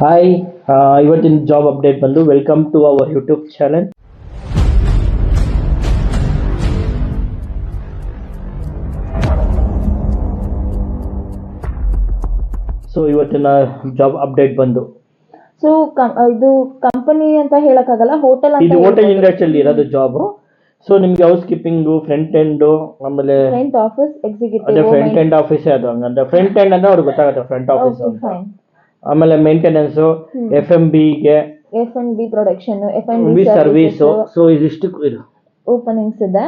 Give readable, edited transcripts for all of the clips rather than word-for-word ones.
Hi, ಇವತ್ತಿನ job update ಬಂದು welcome to our YouTube channel. So ಇವತ್ತಿನ ಜಾಬ್ ಅಪ್ಡೇಟ್ ಬಂದು ಸೊ ಇದು ಕಂಪನಿ ಅಂತ ಹೇಳಕ್ಕಾಗಲ್ಲ, ಹೋಟೆಲ್ ಇದು ಅಂತ ಹೋಟೆಲ್ ಇಂಡಸ್ಟ್ರಿಯಲ್ಲಿ ಇರೋದು ಜಾಬ್. ಸೊ ನಿಮ್ಗೆ ಹೌಸ್ ಕೀಪಿಂಗು, ಫ್ರಂಟ್ ಎಂಡ್, ಆಮೇಲೆ ಫ್ರಂಟ್ ಆಫೀಸ್ ಅದೇ ಎಕ್ಸಿಕ್ಯೂಟಿವ್. ಫ್ರಂಟ್ ಎಂಡ್ ಆಫೀಸೇ ಅದು. ಹಂಗಂದ್ರೆ ಫ್ರಂಟ್ ಎಂಡ್ ಅಂದ್ರೆ ಅವ್ರಿಗೆ ಗೊತ್ತಾಗುತ್ತೆ ಫ್ರಂಟ್ ಆಫೀಸ್ ಅಂತ. ಫೈನ್. ಆಮೇಲೆ ಮೇಂಟೆನೆನ್ಸು, FMBಗೆ, F&B production, B F&B service. So ಇದಿಷ್ಟು ಇದು ಓಪನಿಂಗ್ಸ್ ಇದೆ.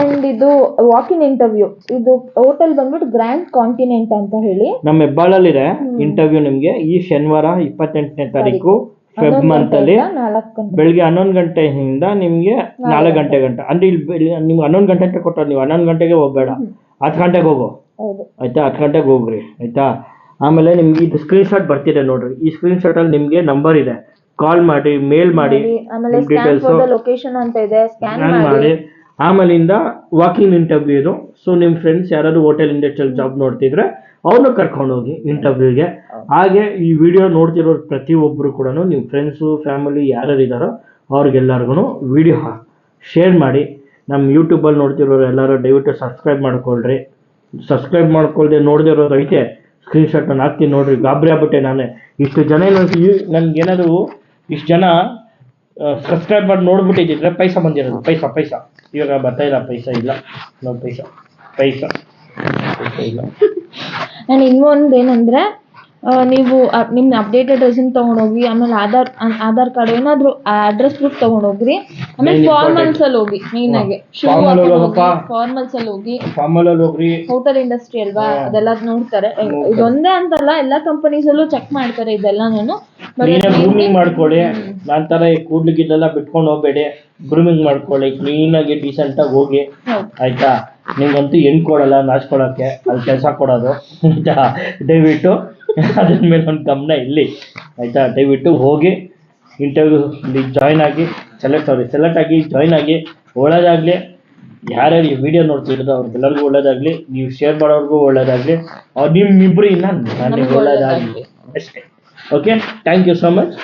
ಅಂಡ್ ಇದು ವಾಕ್ ಇನ್ ಇಂಟರ್ವ್ಯೂ. ಇದು ಹೋಟೆಲ್ ಬಂದ್ಬಿಟ್ಟು ಗ್ರ್ಯಾಂಡ್ ಕಾಂಟಿನೆಂಟ್ ಅಂತ ಹೇಳಿ ನಮ್ಮ ಹೆಬ್ಬಾಳಲ್ಲಿದೆ. ಇಂಟರ್ವ್ಯೂ ನಿಮ್ಗೆ ಈ ಶನಿವಾರ 28ನೇ ತಾರೀಕು ಫೆಬ್ ಮಂತ್ ಅಲ್ಲಿ 4 ಗಂಟೆ ಬೆಳಿಗ್ಗೆ 11 ಗಂಟೆಯಿಂದ ನಿಮ್ಗೆ 4 ಗಂಟೆ ಗಂಟ. ಅಂದ್ರೆ ಇಲ್ಲಿ ನಿಮ್ಗೆ 11 ಗಂಟೆ ಅಂತ ಕೊಟ್ಟರು. ನೀವು 11 ಗಂಟೆಗೆ ಹೋಗ್ಬೇಡ, 10 ಗಂಟೆಗೆ ಹೋಗು ಹೌದು. ಆಯ್ತಾ. 10 ಗಂಟೆಗೆ ಹೋಗ್ರಿ ಆಯ್ತಾ. ಆಮೇಲೆ ನಿಮ್ಗೆ ಇದು ಸ್ಕ್ರೀನ್ ಶಾಟ್ ಬರ್ತಿದೆ ನೋಡ್ರಿ. ಈ ಸ್ಕ್ರೀನ್ ಶಾಟ್ ಅಲ್ಲಿ ನಿಮ್ಗೆ ನಂಬರ್ ಇದೆ, ಕಾಲ್ ಮಾಡಿ, ಮೇಲ್ ಮಾಡಿ, ಆಮೇಲೆ ಸ್ಕ್ಯಾನ್ ಫಾರ್ ದ ಲೊಕೇಶನ್ ಅಂತ ಇದೆ, ಸ್ಕ್ಯಾನ್ ಮಾಡಿ. ಆಮೇಲಿಂದ ವಾಕಿಂಗ್ ಇಂಟರ್ವ್ಯೂ ಇದು. ಸೊ ನಿಮ್ಮ ಫ್ರೆಂಡ್ಸ್ ಯಾರಾದ್ರು ಹೋಟೆಲ್ ಇಂಡಸ್ಟ್ರಿಯಲ್ ಜಾಬ್ ನೋಡ್ತಿದ್ರೆ ಅವ್ರನ್ನ ಕರ್ಕೊಂಡು ಹೋಗಿ ಇಂಟರ್ವ್ಯೂಗೆ. ಹಾಗೆ ಈ ವಿಡಿಯೋ ನೋಡ್ತಿರೋ ಪ್ರತಿಯೊಬ್ಬರು ಕೂಡ ನಿಮ್ಮ ಫ್ರೆಂಡ್ಸು, ಫ್ಯಾಮಿಲಿ ಯಾರ್ಯಾರು ಇದ್ದಾರೋ ಅವ್ರಿಗೆಲ್ಲರಿಗೂ ವಿಡಿಯೋ ಶೇರ್ ಮಾಡಿ. ನಮ್ಮ ಯೂಟ್ಯೂಬಲ್ಲಿ ನೋಡ್ತಿರೋರು ಎಲ್ಲರೂ ದಯವಿಟ್ಟು ಸಬ್ಸ್ಕ್ರೈಬ್ ಮಾಡ್ಕೊಳ್ರಿ. ಸಬ್ಸ್ಕ್ರೈಬ್ ಮಾಡ್ಕೊಳ್ದೆ ನೋಡ್ದಿರೋರು ಐತೆ, ಸ್ಕ್ರೀನ್ಶಾಟ್ ನಾನು ಹಾಕ್ತೀನಿ ನೋಡ್ರಿ. ಗಾಬರಿ ಆಗ್ಬಿಟ್ಟೆ ನಾನೇ. ಇಷ್ಟು ಜನ ನನ್ಗೇನಾದ್ರು ಇಷ್ಟು ಜನ ಸಬ್ಸ್ಕ್ರೈಬ್ ಮಾಡಿ ನೋಡ್ಬಿಟ್ಟಿದ್ರೆ ಪೈಸಾ ಬಂದಿರೋದು. ಪೈಸಾ ಇವಾಗ ಬರ್ತಾ ಇಲ್ಲ. ಪೈಸಾ ಇಲ್ಲ, ನೋ ಪೈಸಾ ಇಲ್ಲ. ನಾನು ಇನ್ನೊಂದು ಏನಂದ್ರೆ, ನೀವು ನಿಮ್ಮ ಅಪ್ಡೇಟೆಡ್ ರೆಸ್ಯೂಮ್ ತೊಗೊಂಡೋಗಿ, ಆಮೇಲೆ ಆಧಾರ್ ಕಾರ್ಡ್ ಏನಾದರೂ ಅಡ್ರೆಸ್ ಪ್ರೂಫ್ ತೊಗೊಂಡೋಗ್ರಿ. ಆಮೇಲೆ ಫಾರ್ಮಲ್ಸ್ ಅಲ್ಲಿ ಹೋಗಿ, ಮೇನ್ ಆಗಿ ಫಾರ್ಮಲ್ಸ್ ಅಲ್ಲಿ ಹೋಗಿ. ಹೋಟೆಲ್ ಇಂಡಸ್ಟ್ರಿ ಅಲ್ವಾ, ಅದೆಲ್ಲ ನೋಡ್ತಾರೆ. ಇದೊಂದೇ ಅಂತಲ್ಲ, ಎಲ್ಲ ಕಂಪನೀಸಲ್ಲೂ ಚೆಕ್ ಮಾಡ್ತಾರೆ ಇದೆಲ್ಲನೂ. ಗ್ರೂಮಿಂಗ್ ಮಾಡ್ಕೊಳ್ಳಿ. ನಂತರ ಕೂಡ್ಲಿಕ್ಕಿದೆಲ್ಲ ಬಿಟ್ಕೊಂಡು ಹೋಗ್ಬೇಡಿ. ಗ್ರೂಮಿಂಗ್ ಮಾಡ್ಕೊಳ್ಳಿ, ಕ್ಲೀನಾಗಿ ಡೀಸೆಂಟಾಗಿ ಹೋಗಿ ಆಯ್ತಾ. ನಿಮ್ಗಂತೂ ಹೆಣ್ಣು ಕೊಡಲ್ಲ ನಾಚ್ಕೊಳಕ್ಕೆ, ಅಲ್ಲಿ ಕೆಲಸ ಕೊಡೋದು ಆಯ್ತಾ. ದಯವಿಟ್ಟು ಅದ್ರ ಮೇಲೆ ಒಂದು ಗಮನ ಇಲ್ಲಿ ಆಯ್ತಾ. ದಯವಿಟ್ಟು ಹೋಗಿ ಇಂಟರ್ವ್ಯೂ ಜಾಯ್ನ್ ಆಗಿ, ಸೆಲೆಕ್ಟ್ ಆಗಿ ಜಾಯ್ನ್ ಆಗಿ. ಒಳ್ಳೇದಾಗಲಿ. ಯಾರ್ಯಾರು ಈ ವಿಡಿಯೋ ನೋಡ್ತಿರೋದು ಅವ್ರಿಗೆಲ್ಲರಿಗೂ ಒಳ್ಳೇದಾಗಲಿ. ನೀವು ಶೇರ್ ಮಾಡೋರ್ಗೂ ಒಳ್ಳೇದಾಗಲಿ. ನಿಮ್ಮಿಬ್ಬರಿಂದ ನನಗೆ ಒಳ್ಳೇದಾಗಲಿ ಅಷ್ಟೇ. Okay, thank you so much.